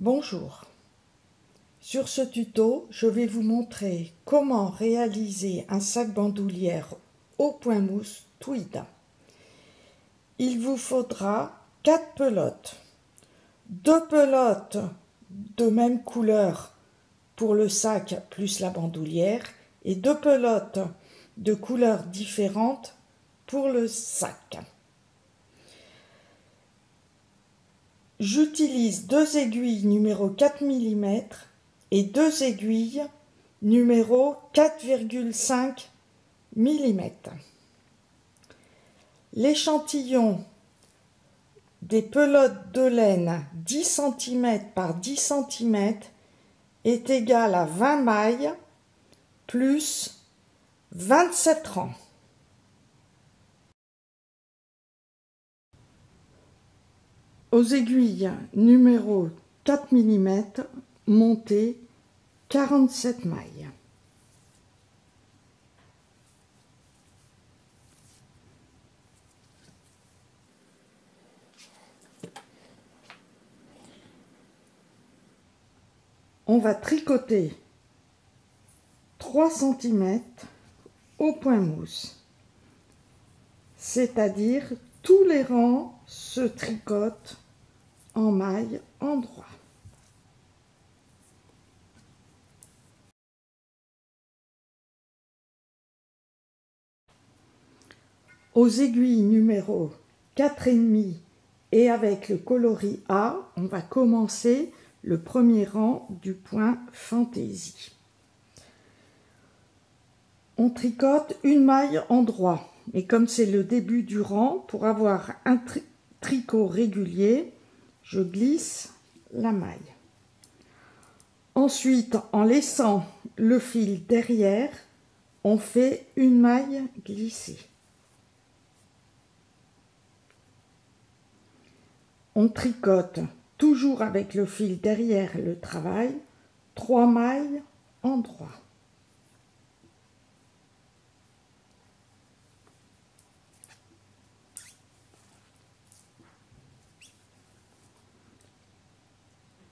Bonjour. Sur ce tuto, je vais vous montrer comment réaliser un sac bandoulière au point mousse tweed. Il vous faudra 4 pelotes, 2 pelotes de même couleur pour le sac plus la bandoulière et 2 pelotes de couleurs différentes pour le sac. J'utilise 2 aiguilles numéro 4 mm et 2 aiguilles numéro 4,5 mm. L'échantillon des pelotes de laine 10 cm par 10 cm est égal à 20 mailles plus 27 rangs. Aux aiguilles numéro 4 mm, montez 47 mailles. On va tricoter 3 cm au point mousse, c'est-à-dire tous les rangs se tricotent en maille endroit. Aux aiguilles numéro 4,5 et avec le coloris A, on va commencer le premier rang du point fantaisie. On tricote une maille endroit, et comme c'est le début du rang, pour avoir un tricot régulier, je glisse la maille. Ensuite, en laissant le fil derrière, on fait une maille glissée. On tricote toujours avec le fil derrière le travail, 3 mailles endroit.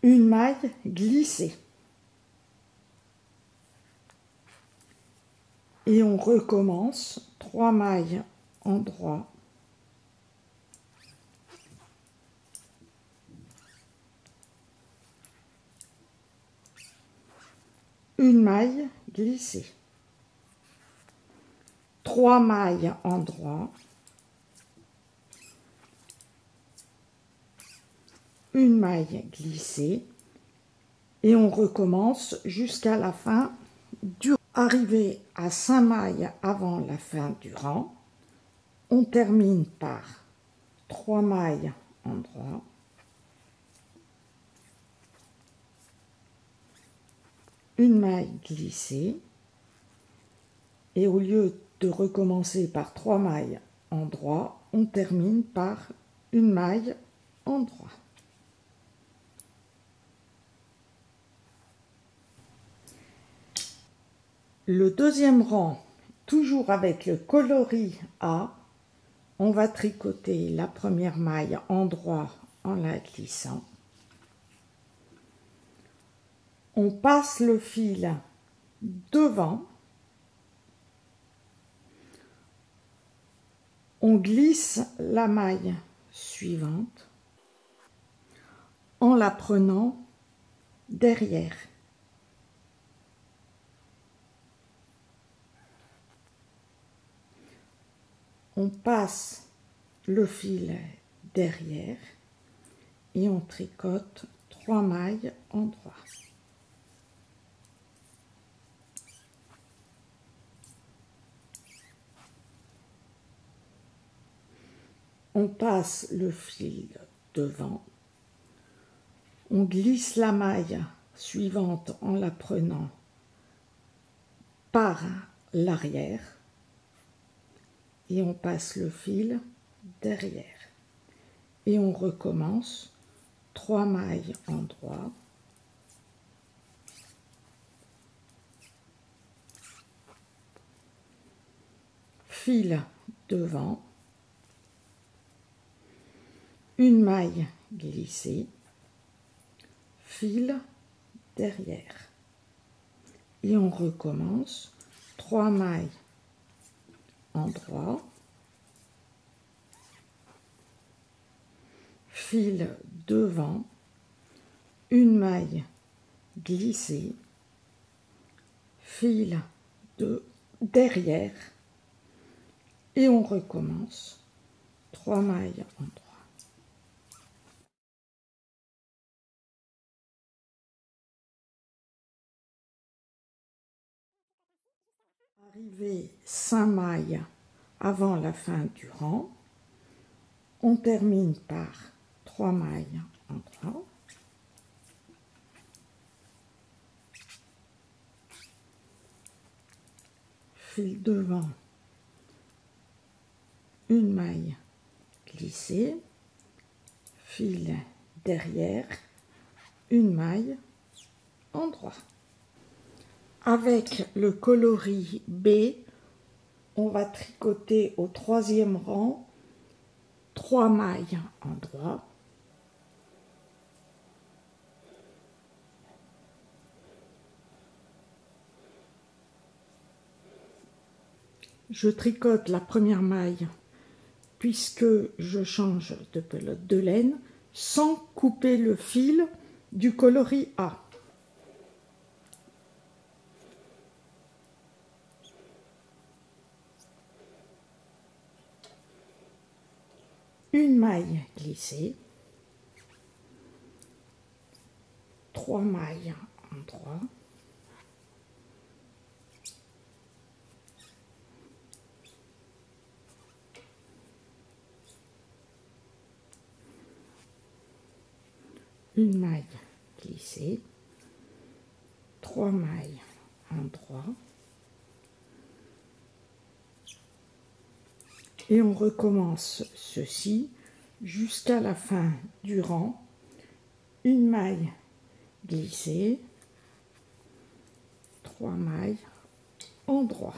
Une maille glissée. Et on recommence 3 mailles endroit. Une maille glissée. 3 mailles endroit. Une maille glissée. Et on recommence jusqu'à la fin du rang. Arrivé à 5 mailles avant la fin du rang, on termine par 3 mailles endroit. Une maille glissée. Et au lieu de recommencer par 3 mailles endroit, on termine par une maille endroit. Le deuxième rang, toujours avec le coloris A, on va tricoter la première maille endroit en la glissant. On passe le fil devant. On glisse la maille suivante en la prenant derrière. On passe le fil derrière et on tricote 3 mailles endroit. On passe le fil devant, on glisse la maille suivante en la prenant par l'arrière et on passe le fil derrière. Et on recommence 3 mailles endroit. Fil devant. Une maille glissée, fil derrière. Et on recommence 3 mailles en droit, fil devant, une maille glissée, fil derrière, et on recommence 3 mailles en droit. Arrivé 5 mailles avant la fin du rang, on termine par 3 mailles en droit, fil devant, une maille glissée, fil derrière, une maille en droit. Avec le coloris B, on va tricoter au 3e rang 3 mailles en droit, je tricote la première maille puisque je change de pelote de laine sans couper le fil du coloris A. Une maille glissée, 3 mailles en droit, une maille glissée, 3 mailles en droit, et on recommence ceci jusqu'à la fin du rang, une maille glissée, 3 mailles en droit.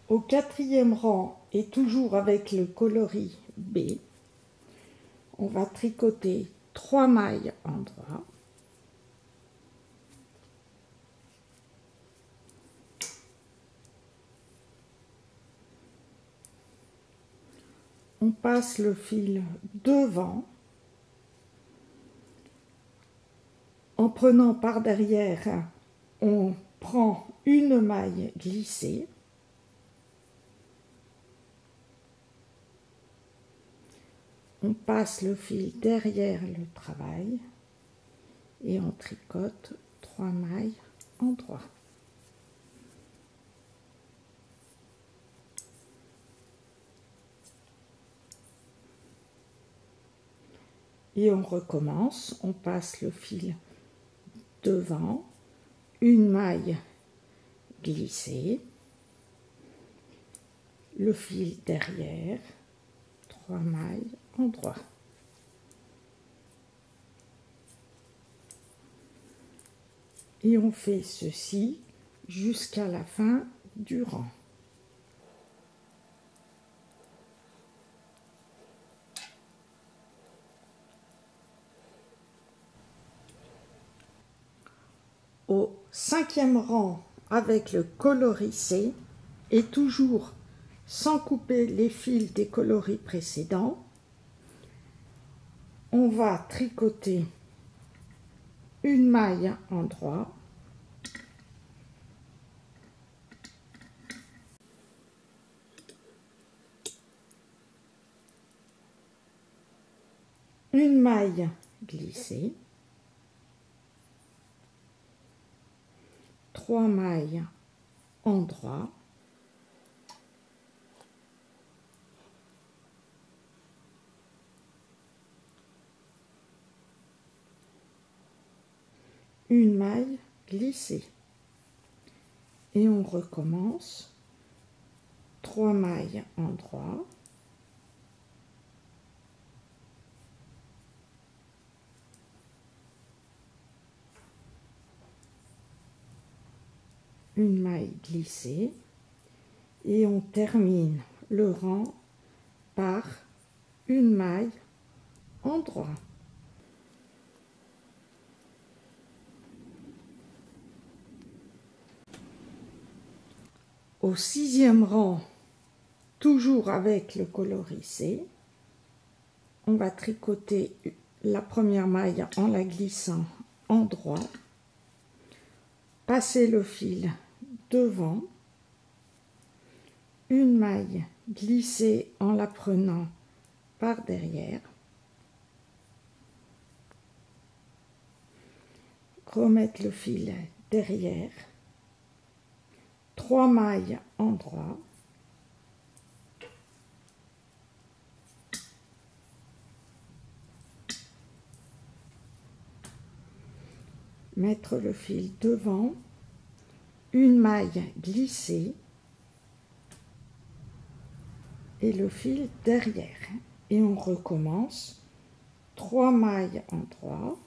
Au 4e rang et toujours avec le coloris B, on va tricoter 3 mailles en droit, on passe le fil devant en prenant par derrière, on prend une maille glissée, on passe le fil derrière le travail et on tricote 3 mailles en droit. Et on recommence, on passe le fil devant, une maille glissée, le fil derrière, 3 mailles en droit. Et on fait ceci jusqu'à la fin du rang. Au 5e rang avec le coloris C et toujours sans couper les fils des coloris précédents, on va tricoter une maille en droit, une maille glissée, 3 mailles en droit, une maille glissée et on recommence 3 mailles en droit, une maille glissée et on termine le rang par une maille en droit. Au 6e rang, toujours avec le coloris C, on va tricoter la première maille en la glissant en droit, passer le fil devant, une maille glissée en la prenant par derrière, remettre le fil derrière, 3 mailles en droit, mettre le fil devant, une maille glissée et le fil derrière. Et on recommence 3 mailles en droit,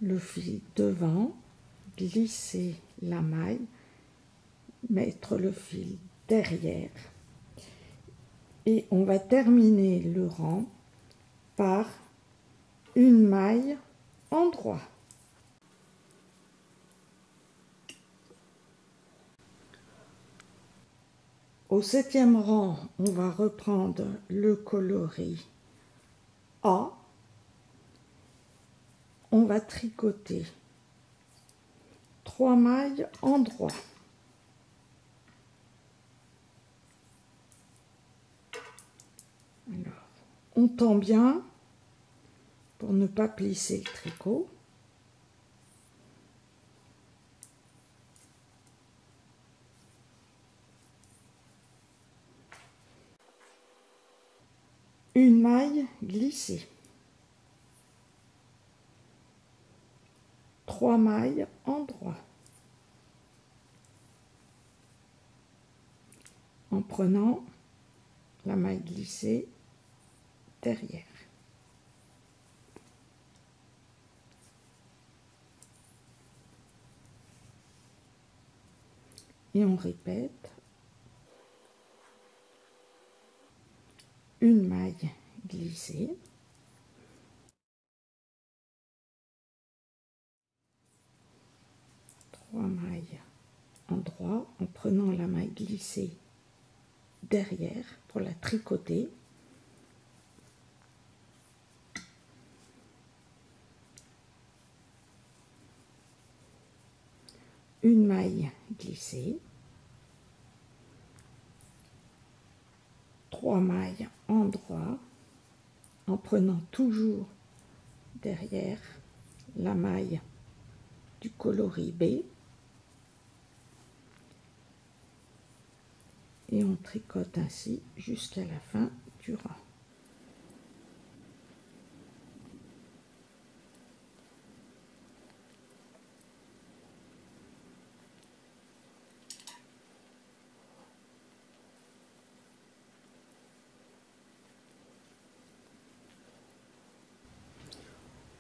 le fil devant, glisser la maille, mettre le fil derrière et on va terminer le rang par une maille en droit. Au 7e rang, on va reprendre le coloris A. On va tricoter 3 mailles en droit. Alors, on tend bien pour ne pas plisser le tricot. Une maille glissée. 3 mailles en droit. En prenant la maille glissée derrière. Et on répète une maille glissée, 3 mailles en droit en prenant la maille glissée derrière pour la tricoter. Une maille glissée, 3 mailles en droit en prenant toujours derrière la maille du coloris B et on tricote ainsi jusqu'à la fin du rang.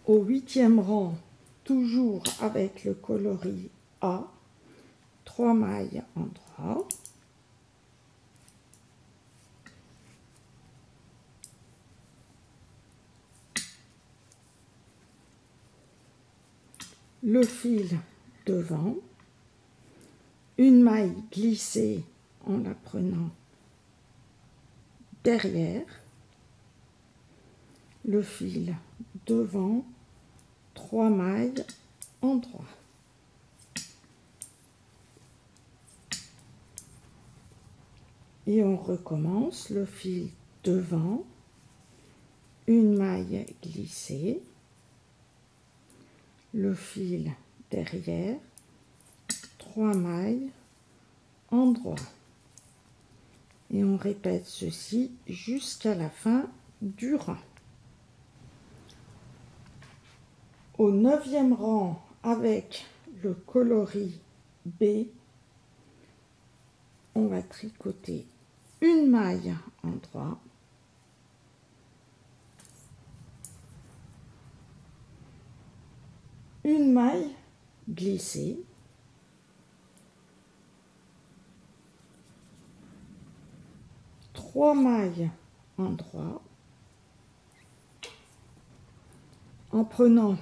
Au 8e rang, toujours avec le coloris A, 3 mailles en droit, le fil devant, une maille glissée en la prenant derrière, le fil devant, 3 mailles en droit. Et on recommence le fil devant, une maille glissée, le fil derrière, 3 mailles en droit. Et on répète ceci jusqu'à la fin du rang. Au 9e rang, avec le coloris B, on va tricoter une maille en droit, une maille glissée, trois mailles en droit, en prenant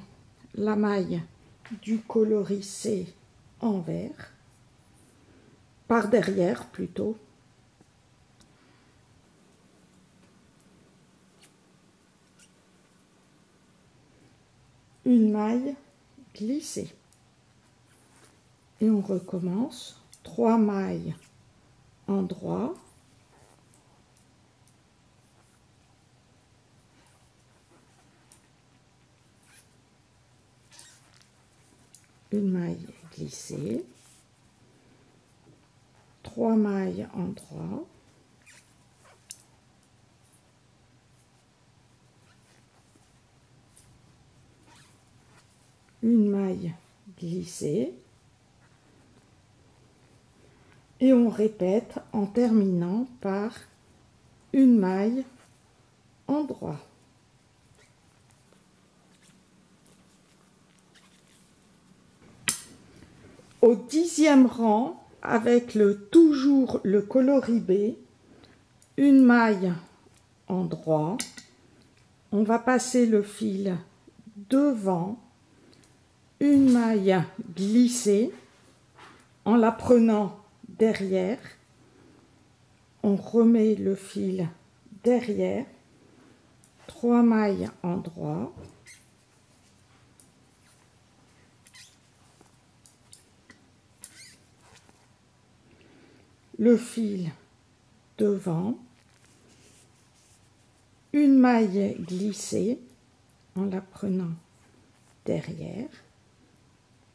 la maille du coloris C en vert, par derrière plutôt, une maille glissée et on recommence, trois mailles en droit, une maille glissée, trois mailles en droit, une maille glissée et on répète en terminant par une maille en droit. Au 10e rang, avec toujours le coloris B, une maille en droit, on va passer le fil devant, une maille glissée en la prenant derrière, on remet le fil derrière, trois mailles en droit, le fil devant, une maille glissée en la prenant derrière,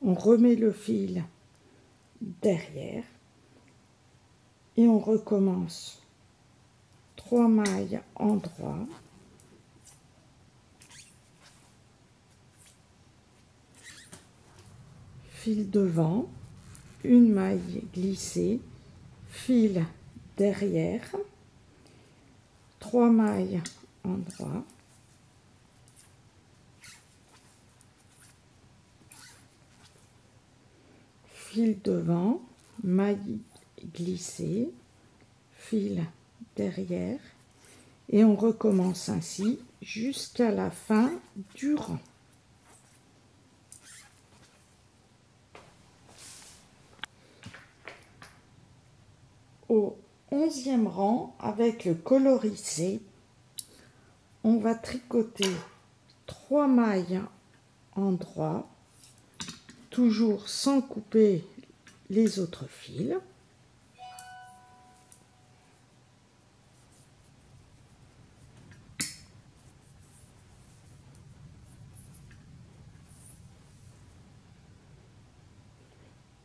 on remet le fil derrière et on recommence trois mailles en droit, fil devant, une maille glissée, fil derrière, trois mailles en droit, fil devant, maille glissée, fil derrière et on recommence ainsi jusqu'à la fin du rang. Au 11e rang, avec le coloris C, on va tricoter trois mailles en droit, toujours sans couper les autres fils.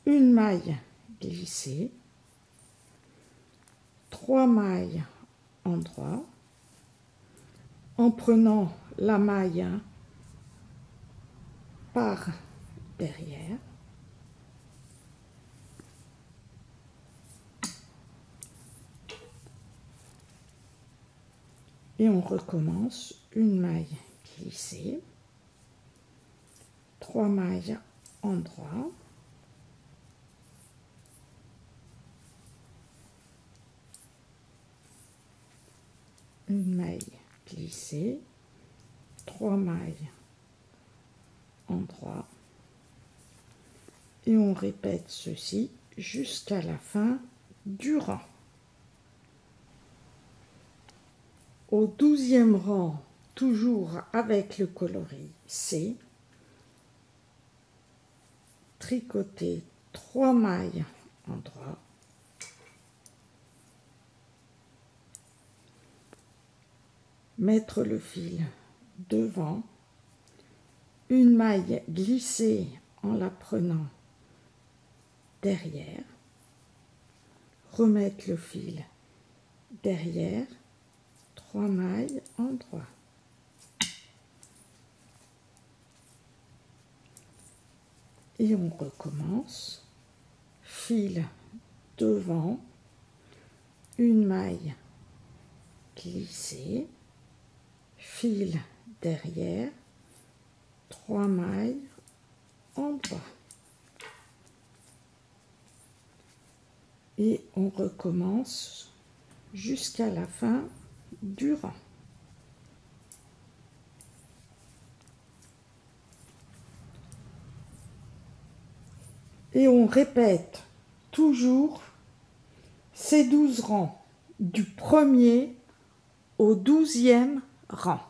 Une maille glissée, trois mailles en droit, en prenant la maille par derrière, et on recommence une maille glissée, trois mailles en droit, une maille glissée, trois mailles en droit et on répète ceci jusqu'à la fin du rang. Au 12e rang, toujours avec le coloris C, tricoter trois mailles en droit, mettre le fil devant, une maille glissée en la prenant derrière, remettre le fil derrière, trois mailles en droit. Et on recommence, fil devant, une maille glissée, fil derrière, trois mailles endroit. Et on recommence jusqu'à la fin du rang. Et on répète toujours ces 12 rangs du premier au 12e rang.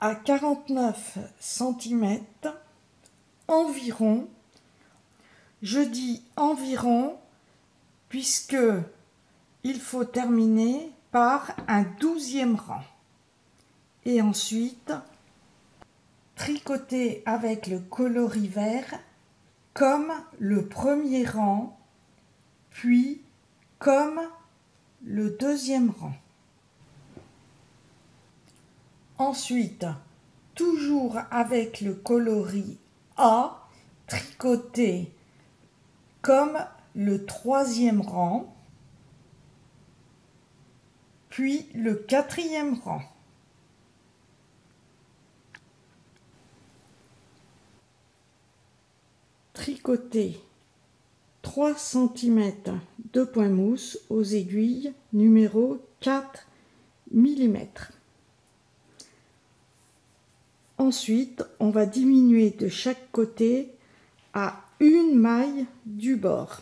À 49 cm environ, je dis environ puisque il faut terminer par un 12e rang et ensuite tricoter avec le coloris vert comme le premier rang puis comme le 2e rang. Ensuite, toujours avec le coloris A, tricoter comme le 3e rang, puis le 4e rang. Tricoter 3 cm de point mousse aux aiguilles numéro 4 mm. Ensuite, on va diminuer de chaque côté à une maille du bord.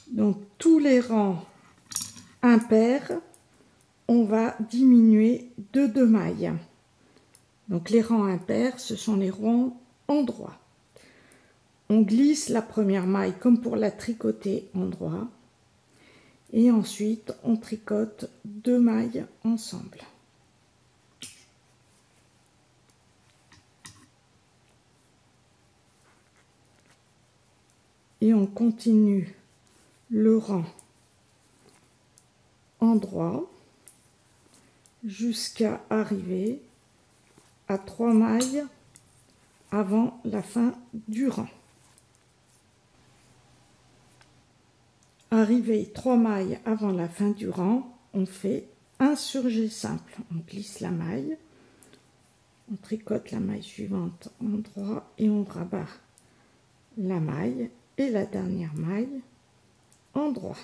Donc tous les rangs impairs, on va diminuer de 2 mailles. Donc les rangs impairs, ce sont les rangs endroits. On glisse la première maille comme pour la tricoter endroit. Et ensuite, on tricote 2 mailles ensemble. Et on continue le rang endroit jusqu'à arriver à 3 mailles avant la fin du rang. Arrivé 3 mailles avant la fin du rang, on fait un surjet simple. On glisse la maille, on tricote la maille suivante endroit et on rabat la maille et la dernière maille endroit.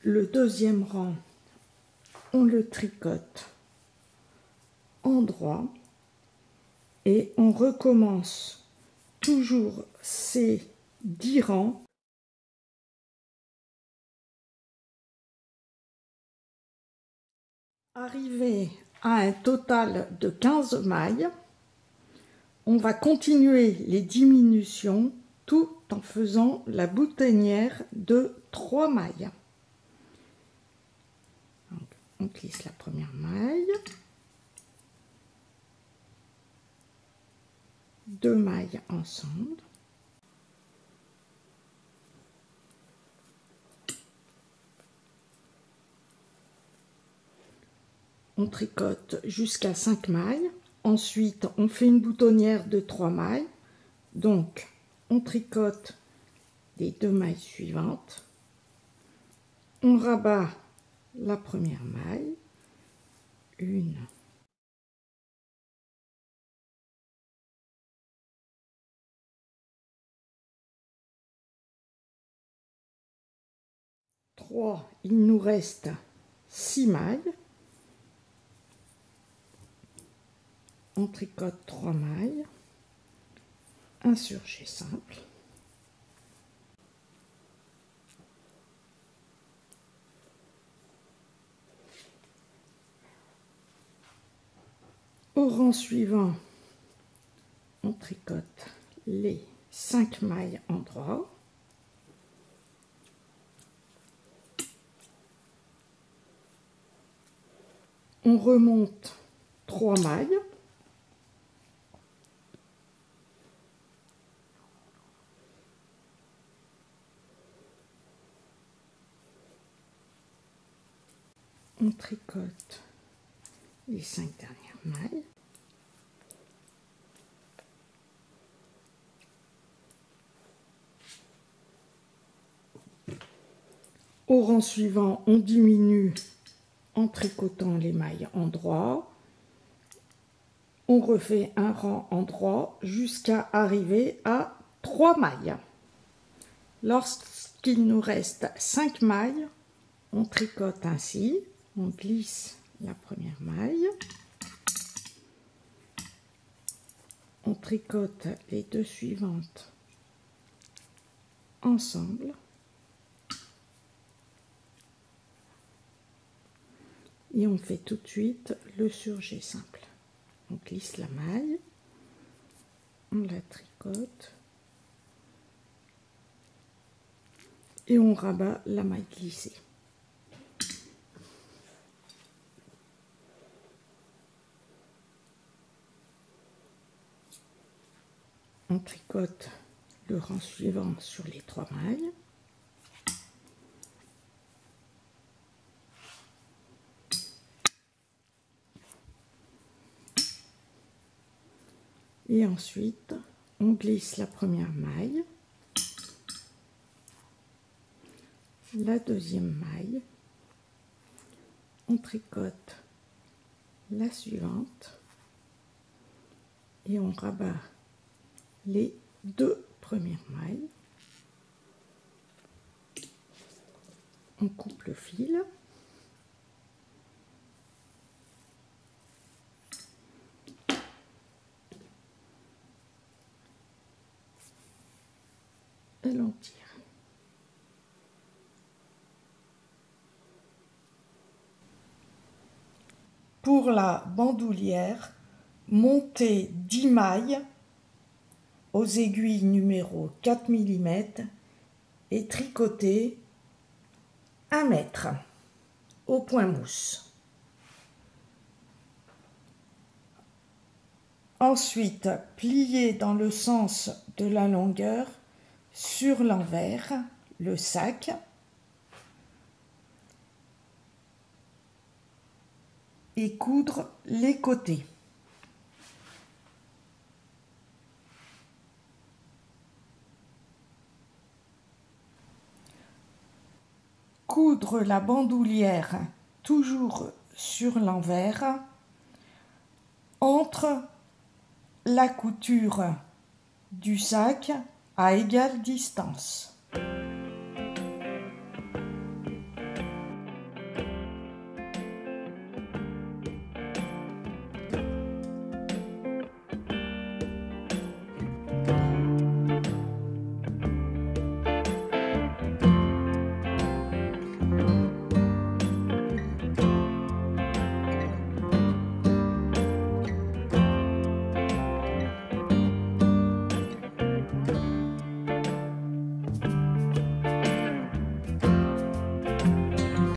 Le 2e rang, on le tricote endroit et on recommence toujours ces 10 rangs arrivé à un total de 15 mailles. On va continuer les diminutions tout en faisant la boutonnière de 3 mailles. Donc, on glisse la première maille, 2 mailles ensemble, on tricote jusqu'à 5 mailles. Ensuite, on fait une boutonnière de 3 mailles. Donc, on tricote les 2 mailles suivantes. On rabat la première maille. 1, 3, il nous reste 6 mailles. On tricote 3 mailles, un surjet simple, au rang suivant, on tricote les 5 mailles endroit, On remonte 3 mailles. On tricote les 5 dernières mailles. Au rang suivant, on diminue en tricotant les mailles en droit. On refait un rang en droit jusqu'à arriver à 3 mailles. Lorsqu'il nous reste 5 mailles, on tricote ainsi. On glisse la première maille. On tricote les 2 suivantes ensemble. Et on fait tout de suite le surjet simple. On glisse la maille, on la tricote et on rabat la maille glissée. On tricote le rang suivant sur les 3 mailles. Et ensuite, on glisse la première maille, la deuxième maille, on tricote la suivante et on rabat les 2 premières mailles. On coupe le fil. Et l'on tire. Pour la bandoulière, montez 10 mailles aux aiguilles numéro 4 mm et tricotez 1 mètre au point mousse. Ensuite, pliez dans le sens de la longueur sur l'envers le sac. Et coudre les côtés. Coudre la bandoulière toujours sur l'envers entre la couture du sac à égale distance.